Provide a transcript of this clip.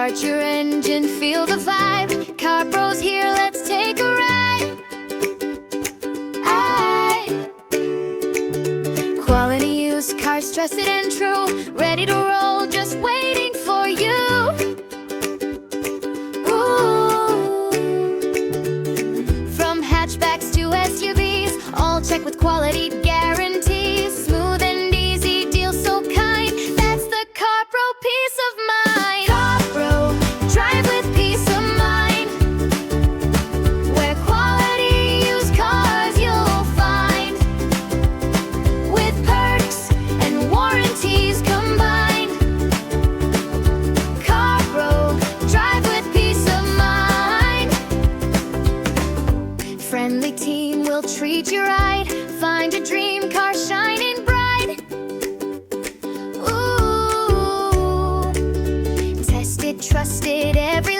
Start your engine, feel the vibe. CarPro's here, let's take a ride. Quality used cars, trusted and true. Ready to roll, just waiting for you. Ooh. From hatchbacks to SUVs, all check with quality guarantees. Smooth and easy, deal so kind. That's the CarPro peace of mind. CarPro, drive with peace of mind. Where quality used cars you'll find, with perks and warranties combined. CarPro, drive with peace of mind. Friendly team will treat you right. Find a dream car shining bright. Ooh, tested, trusted, every